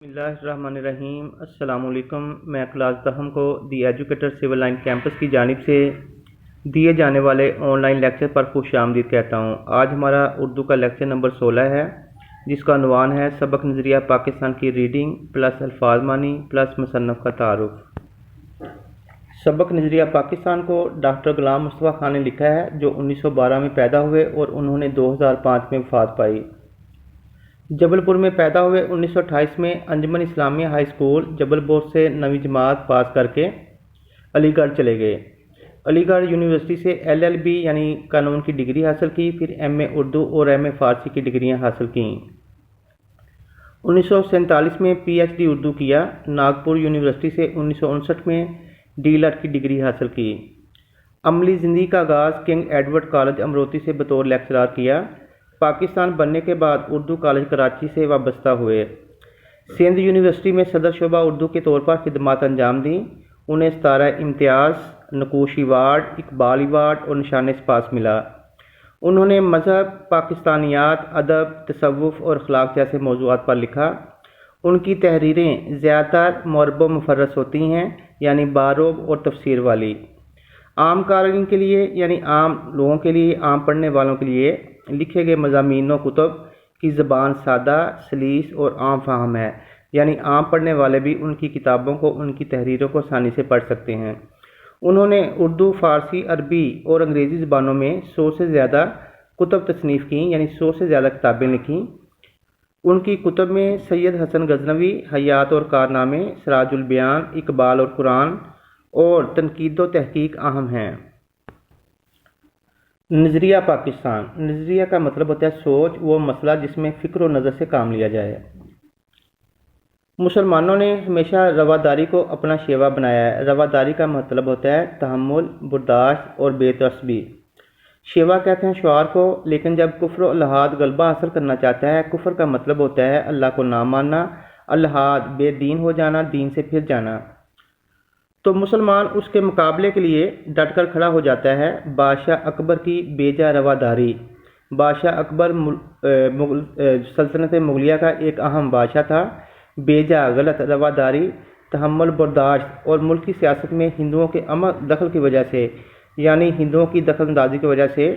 بسم اللہ الرحمن الرحیم۔ السلام علیکم۔ میں کلاس دہم کو دی ایجوکیٹر سول لائن کیمپس کی جانب سے دیے جانے والے آن لائن لیکچر پر خوش آمدید کہتا ہوں۔ آج ہمارا اردو کا لیکچر نمبر 16 ہے، جس کا عنوان ہے سبق نظریہ پاکستان کی ریڈنگ پلس الفاظ معنی پلس مصنف کا تعارف۔ سبق نظریہ پاکستان کو ڈاکٹر غلام مصطفیٰ خان نے لکھا ہے، جو 1912 میں پیدا ہوئے اور انہوں نے 2005 میں وفات پائی۔ جبل پور میں پیدا ہوئے۔ 1928 میں انجمن اسلامیہ ہائی اسکول جبل پور سے 9ویں جماعت پاس کر کے علی گڑھ چلے گئے۔ علی گڑھ یونیورسٹی سے LLB یعنی قانون کی ڈگری حاصل کی، پھر MA اردو اور MA فارسی کی ڈگریاں حاصل کیں۔ 1947 میں PhD اردو کیا۔ ناگپور یونیورسٹی سے 1959 میں D.Litt کی ڈگری حاصل کی۔ عملی زندگی کا آغاز کنگ ایڈورڈ کالج امروتی سے بطور لیکچرار کیا۔ پاکستان بننے کے بعد اردو کالج کراچی سے وابستہ ہوئے۔ سندھ یونیورسٹی میں صدر شعبہ اردو کے طور پر خدمات انجام دیں۔ انہیں ستارہ امتیاز، نقوش ایوارڈ، اقبال ایوارڈ اور نشان سپاس ملا۔ انہوں نے مذہب، پاکستانیات، ادب، تصوف اور اخلاق جیسے موضوعات پر لکھا۔ ان کی تحریریں زیادہ تر معرب و مفرس ہوتی ہیں، یعنی باروب اور تفسیر والی۔ عام قارئین کے لیے یعنی عام لوگوں کے لیے، عام پڑھنے والوں کے لیے لکھے گئے مضامین و کتب کی زبان سادہ، سلیس اور عام فہم ہے، یعنی عام پڑھنے والے بھی ان کی کتابوں کو، ان کی تحریروں کو آسانی سے پڑھ سکتے ہیں۔ انہوں نے اردو، فارسی، عربی اور انگریزی زبانوں میں 100 سے زیادہ کتب تصنیف کیں، یعنی 100 سے زیادہ کتابیں لکھیں۔ ان کی کتب میں سید حسن غزنوی، حیات اور کارنامے، سراج البیان، اقبال اور قرآن اور تنقید و تحقیق اہم ہیں۔ نظریہ پاکستان۔ نظریہ کا مطلب ہوتا ہے سوچ، وہ مسئلہ جس میں فکر و نظر سے کام لیا جائے۔ مسلمانوں نے ہمیشہ رواداری کو اپنا شیوا بنایا ہے۔ رواداری کا مطلب ہوتا ہے تحمل، برداشت اور بے تعصبی۔ شیوا کہتے ہیں شعار کو، لیکن جب کفر و الحاد غلبہ حاصل کرنا چاہتا ہے، کفر کا مطلب ہوتا ہے اللہ کو نہ ماننا، الحاد بے دین ہو جانا، دین سے پھر جانا، تو مسلمان اس کے مقابلے کے لیے ڈٹ کر کھڑا ہو جاتا ہے۔ بادشاہ اکبر کی بیجا رواداری۔ بادشاہ اکبر سلطنت مغلیہ کا ایک اہم بادشاہ تھا۔ بیجا غلط رواداری، تحمل، برداشت اور ملک کی سیاست میں ہندوؤں کے دخل کی وجہ سے، یعنی ہندوؤں کی دخل اندازی کی وجہ سے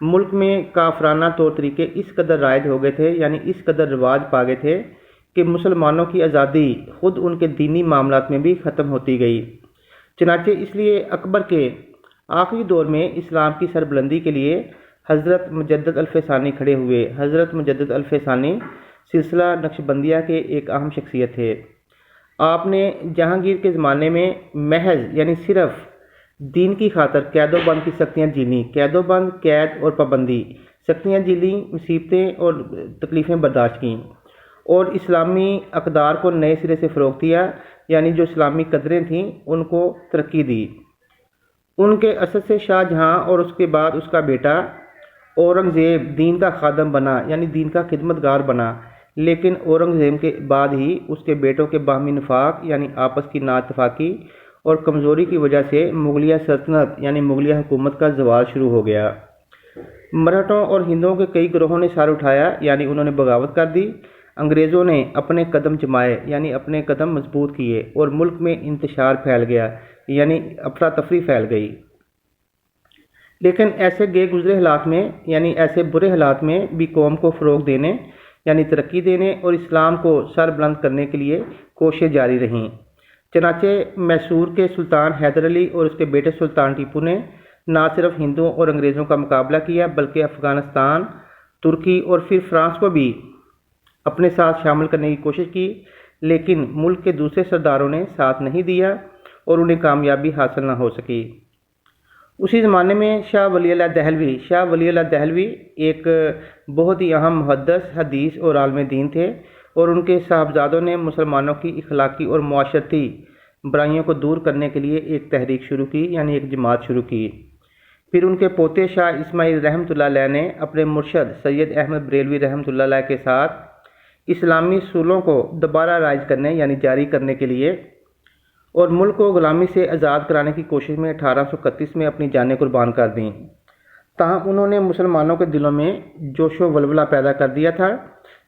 ملک میں کافرانہ طور طریقے اس قدر رائج ہو گئے تھے، یعنی اس قدر رواج پا گئے تھے کہ مسلمانوں کی آزادی خود ان کے دینی معاملات میں بھی ختم ہوتی گئی۔ چنانچہ اس لیے اکبر کے آخری دور میں اسلام کی سربلندی کے لیے حضرت مجدد الف ثانی کھڑے ہوئے۔ حضرت مجدد الف ثانی سلسلہ نقشبندیہ کے ایک اہم شخصیت تھے۔ آپ نے جہانگیر کے زمانے میں محض یعنی صرف دین کی خاطر قید و بند کی سختیاں جھیلیں۔ قید و بند، قید اور پابندی، سختیاں جھیلیں، مصیبتیں اور تکلیفیں برداشت کیں، اور اسلامی اقدار کو نئے سرے سے فروغ دیا، یعنی جو اسلامی قدریں تھیں ان کو ترقی دی۔ ان کے اثر سے شاہ جہاں اور اس کے بعد اس کا بیٹا اورنگزیب دین کا خادم بنا، یعنی دین کا خدمتگار بنا، لیکن اورنگزیب کے بعد ہی اس کے بیٹوں کے باہمی نفاق یعنی آپس کی نااتفاقی اور کمزوری کی وجہ سے مغلیہ سلطنت یعنی مغلیہ حکومت کا زوال شروع ہو گیا۔ مرہٹوں اور ہندوؤں کے کئی گروہوں نے سر اٹھایا، یعنی انہوں نے بغاوت کر دی۔ انگریزوں نے اپنے قدم جمائے، یعنی اپنے قدم مضبوط کیے، اور ملک میں انتشار پھیل گیا، یعنی افراتفری پھیل گئی۔ لیکن ایسے گئے گزرے حالات میں، یعنی ایسے برے حالات میں بھی قوم کو فروغ دینے یعنی ترقی دینے اور اسلام کو سر بلند کرنے کے لیے کوششیں جاری رہیں۔ چنانچہ میسور کے سلطان حیدر علی اور اس کے بیٹے سلطان ٹیپو نے نہ صرف ہندوؤں اور انگریزوں کا مقابلہ کیا، بلکہ افغانستان، ترکی اور پھر فرانس کو بھی اپنے ساتھ شامل کرنے کی کوشش کی، لیکن ملک کے دوسرے سرداروں نے ساتھ نہیں دیا اور انہیں کامیابی حاصل نہ ہو سکی۔ اسی زمانے میں شاہ ولی اللہ دہلوی ایک بہت ہی اہم محدث، حدیث اور عالم دین تھے، اور ان کے صاحبزادوں نے مسلمانوں کی اخلاقی اور معاشرتی برائیوں کو دور کرنے کے لیے ایک تحریک شروع کی، یعنی ایک جماعت شروع کی۔ پھر ان کے پوتے شاہ اسماعیل رحمۃ اللہ علیہ نے اپنے مرشد سید احمد بریلوی رحمۃ اللہ علیہ کے ساتھ اسلامی اصولوں کو دوبارہ رائج کرنے یعنی جاری کرنے کے لیے اور ملک کو غلامی سے آزاد کرانے کی کوشش میں 1831 میں اپنی جانیں قربان کر دیں۔ تاہم انہوں نے مسلمانوں کے دلوں میں جوش و ولولہ پیدا کر دیا تھا۔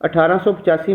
1885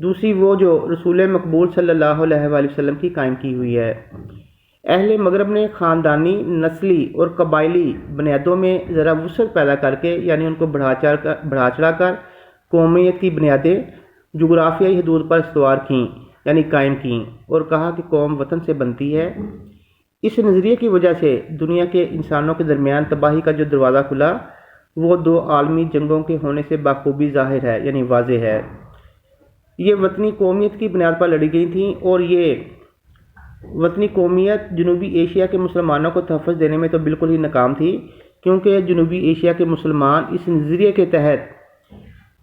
دوسری وہ جو رسول مقبول صلی اللہ علیہ وآلہ وسلم کی قائم کی ہوئی ہے۔ اہل مغرب نے خاندانی، نسلی اور قبائلی بنیادوں میں ذرا وسعت پیدا کر کے یعنی ان کو بڑھا چڑھا کر قومیت کی بنیادیں جغرافیائی حدود پر استوار کیں یعنی قائم کیں اور کہا کہ قوم وطن سے بنتی ہے۔ اس نظریے کی وجہ سے دنیا کے انسانوں کے درمیان تباہی کا جو دروازہ کھلا وہ دو عالمی جنگوں کے ہونے سے بخوبی ظاہر ہے یعنی واضح ہے۔ یہ وطنی قومیت کی بنیاد پر لڑی گئی تھیں اور یہ وطنی قومیت جنوبی ایشیا کے مسلمانوں کو تحفظ دینے میں تو بالکل ہی ناکام تھی، کیونکہ جنوبی ایشیا کے مسلمان اس نظریے کے تحت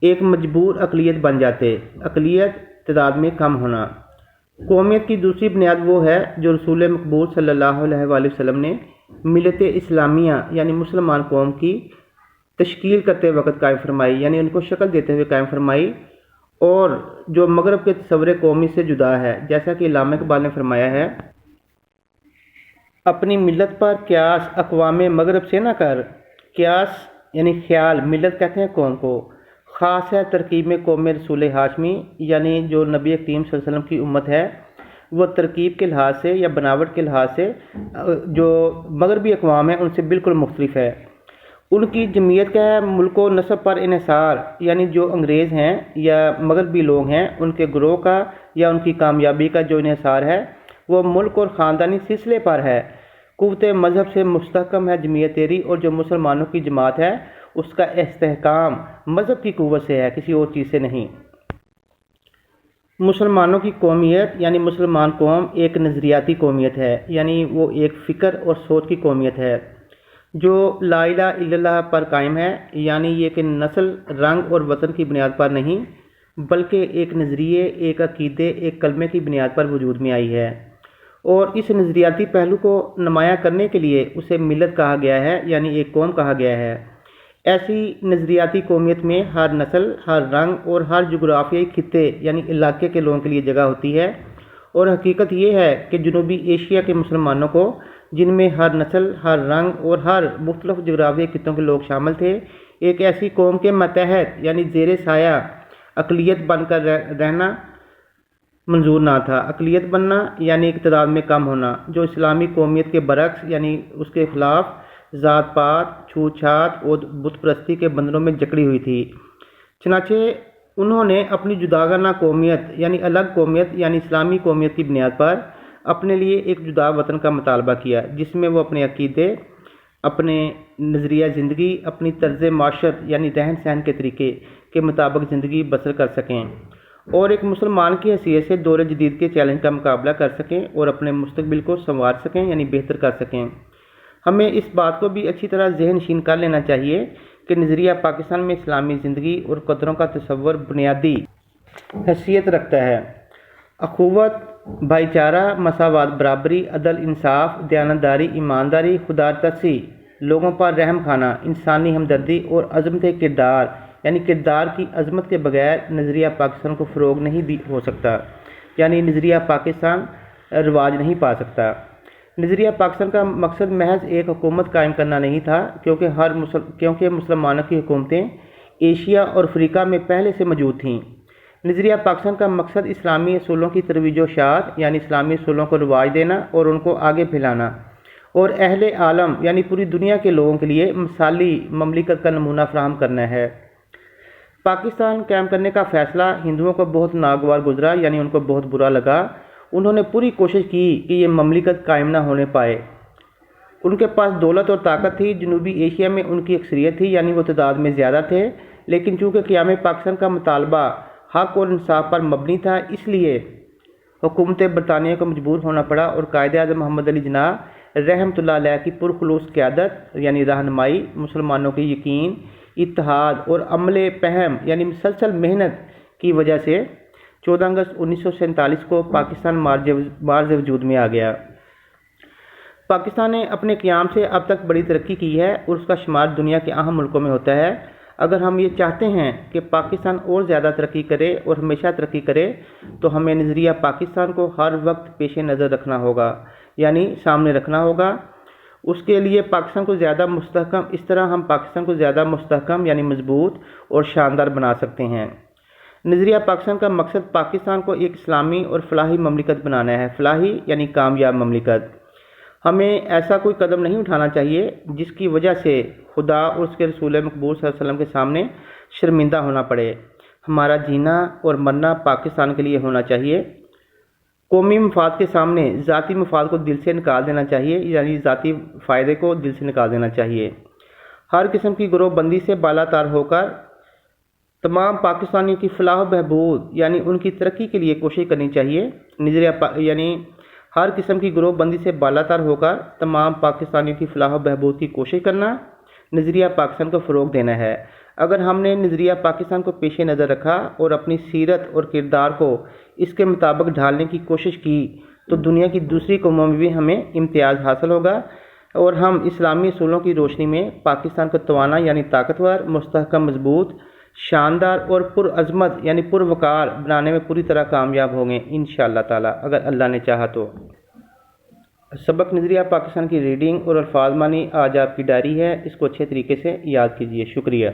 ایک مجبور اقلیت بن جاتے، اقلیت تعداد میں کم ہونا۔ قومیت کی دوسری بنیاد وہ ہے جو رسول مقبول صلی اللہ علیہ وآلہ وسلم نے ملت اسلامیہ یعنی مسلمان قوم کی تشکیل کرتے وقت قائم فرمائی، یعنی ان کو شکل دیتے ہوئے قائم فرمائی، اور جو مغرب کے تصور قومی سے جدا ہے، جیسا کہ علامہ اقبال نے فرمایا ہے، اپنی ملت پر قیاس اقوام مغرب سے نہ کر، قیاس یعنی خیال، ملت کہتے ہیں قوم کو، خاص ہے ترکیب میں قوم رسول ہاشمی یعنی جو نبی کریم صلی اللہ علیہ وسلم کی امت ہے، وہ ترکیب کے لحاظ سے یا بناوٹ کے لحاظ سے جو مغربی اقوام ہیں ان سے بالکل مختلف ہے۔ ان کی جمعیت کا ہے ملک و نسب پر انحصار، یعنی جو انگریز ہیں یا مغربی لوگ ہیں ان کے گروہ کا یا ان کی کامیابی کا جو انحصار ہے وہ ملک اور خاندانی سلسلے پر ہے۔ قوت مذہب سے مستحکم ہے جمعیت تیری، اور جو مسلمانوں کی جماعت ہے اس کا استحکام مذہب کی قوت سے ہے، کسی اور چیز سے نہیں۔ مسلمانوں کی قومیت یعنی مسلمان قوم ایک نظریاتی قومیت ہے، یعنی وہ ایک فکر اور سوچ کی قومیت ہے جو لا الہ الا اللہ پر قائم ہے، یعنی یہ کہ نسل، رنگ اور وطن کی بنیاد پر نہیں بلکہ ایک نظریے، ایک عقیدے، ایک کلمے کی بنیاد پر وجود میں آئی ہے، اور اس نظریاتی پہلو کو نمایاں کرنے کے لیے اسے ملت کہا گیا ہے، یعنی ایک قوم کہا گیا ہے۔ ایسی نظریاتی قومیت میں ہر نسل، ہر رنگ اور ہر جغرافیائی خطے یعنی علاقے کے لوگوں کے لیے جگہ ہوتی ہے، اور حقیقت یہ ہے کہ جنوبی ایشیا کے مسلمانوں کو، جن میں ہر نسل، ہر رنگ اور ہر مختلف جغرافیائی خطوں کے لوگ شامل تھے، ایک ایسی قوم کے ماتحت یعنی زیر سایہ اقلیت بن کر رہنا منظور نہ تھا۔ اقلیت بننا یعنی تعداد میں کم ہونا، جو اسلامی قومیت کے برعکس یعنی اس کے خلاف ذات پات، چھوت چھات اور بت پرستی کے بندروں میں جکڑی ہوئی تھی۔ چنانچہ انہوں نے اپنی جداگانہ قومیت یعنی الگ قومیت یعنی اسلامی قومیت کی بنیاد پر اپنے لیے ایک جدا وطن کا مطالبہ کیا، جس میں وہ اپنے عقیدے، اپنے نظریہ زندگی، اپنی طرز معاشرت یعنی رہن سہن کے طریقے کے مطابق زندگی بسر کر سکیں، اور ایک مسلمان کی حیثیت سے دور جدید کے چیلنج کا مقابلہ کر سکیں اور اپنے مستقبل کو سنوار سکیں یعنی بہتر کر سکیں۔ ہمیں اس بات کو بھی اچھی طرح ذہن نشین کر لینا چاہیے کہ نظریہ پاکستان میں اسلامی زندگی اور قدروں کا تصور بنیادی حیثیت رکھتا ہے۔ اخوت، بھائی چارہ، مساوات، برابری، عدل، انصاف، دیانتداری، ایمانداری، خدا ترسی، لوگوں پر رحم کھانا، انسانی ہمدردی اور عظمت کردار یعنی کردار کی عظمت کے بغیر نظریہ پاکستان کو فروغ نہیں ہو سکتا، یعنی نظریہ پاکستان رواج نہیں پا سکتا۔ نظریہ پاکستان کا مقصد محض ایک حکومت قائم کرنا نہیں تھا، کیونکہ مسلمانوں کی حکومتیں ایشیا اور افریقہ میں پہلے سے موجود تھیں۔ نظریہ پاکستان کا مقصد اسلامی اصولوں کی ترویج و اشاعت یعنی اسلامی اصولوں کو رواج دینا اور ان کو آگے پھیلانا، اور اہل عالم یعنی پوری دنیا کے لوگوں کے لیے مثالی مملکت کا نمونہ فراہم کرنا ہے۔ پاکستان قائم کرنے کا فیصلہ ہندوؤں کو بہت ناگوار گزرا، یعنی ان کو بہت برا لگا۔ انہوں نے پوری کوشش کی کہ یہ مملکت قائم نہ ہونے پائے۔ ان کے پاس دولت اور طاقت تھی، جنوبی ایشیا میں ان کی اکثریت تھی یعنی وہ تعداد میں زیادہ تھے، لیکن چونکہ قیام پاکستان کا مطالبہ حق اور انصاف پر مبنی تھا، اس لیے حکومت برطانیہ کو مجبور ہونا پڑا، اور قائد اعظم محمد علی جناح رحمۃ اللہ علیہ کی پرخلوص قیادت یعنی رہنمائی، مسلمانوں کے یقین، اتحاد اور عمل پہم یعنی مسلسل محنت کی وجہ سے 14 اگست 1947 کو پاکستان مارز وجود میں آ گیا۔ پاکستان نے اپنے قیام سے اب تک بڑی ترقی کی ہے اور اس کا شمار دنیا کے اہم ملکوں میں ہوتا ہے۔ اگر ہم یہ چاہتے ہیں کہ پاکستان اور زیادہ ترقی کرے اور ہمیشہ ترقی کرے تو ہمیں نظریہ پاکستان کو ہر وقت پیش نظر رکھنا ہوگا، یعنی سامنے رکھنا ہوگا۔ اس کے لیے پاکستان کو زیادہ مستحکم، اس طرح ہم پاکستان کو زیادہ مستحکم یعنی مضبوط اور شاندار بنا سکتے ہیں۔ نظریہ پاکستان کا مقصد پاکستان کو ایک اسلامی اور فلاحی مملکت بنانا ہے۔ فلاحی یعنی کامیاب مملکت۔ ہمیں ایسا کوئی قدم نہیں اٹھانا چاہیے جس کی وجہ سے خدا اور اس کے رسول مقبول صلی اللہ علیہ وسلم کے سامنے شرمندہ ہونا پڑے۔ ہمارا جینا اور مرنا پاکستان کے لیے ہونا چاہیے۔ قومی مفاد کے سامنے ذاتی مفاد کو دل سے نکال دینا چاہیے، یعنی ذاتی فائدے کو دل سے نکال دینا چاہیے۔ ہر قسم کی گروہ بندی سے بالا تر ہو کر تمام پاکستانیوں کی فلاح و بہبود یعنی ان کی ترقی کے لیے کوشش کرنی چاہیے۔ یعنی ہر قسم کی گروہ بندی سے بالا تر ہو کر تمام پاکستانیوں کی فلاح و بہبود کی کوشش کرنا نظریہ پاکستان کو فروغ دینا ہے۔ اگر ہم نے نظریہ پاکستان کو پیش نظر رکھا اور اپنی سیرت اور کردار کو اس کے مطابق ڈھالنے کی کوشش کی تو دنیا کی دوسری قوموں میں بھی ہمیں امتیاز حاصل ہوگا اور ہم اسلامی اصولوں کی روشنی میں پاکستان کو توانا یعنی طاقتور، مستحکم، مضبوط، شاندار اور پرعظمت یعنی پروقار بنانے میں پوری طرح کامیاب ہوں گے انشاءاللہ تعالی، اگر اللہ نے چاہا تو۔ سبق نظریہ پاکستان کی ریڈنگ اور الفاظ مانی آج آپ کی ڈائری ہے، اس کو اچھے طریقے سے یاد کیجیے۔ شکریہ۔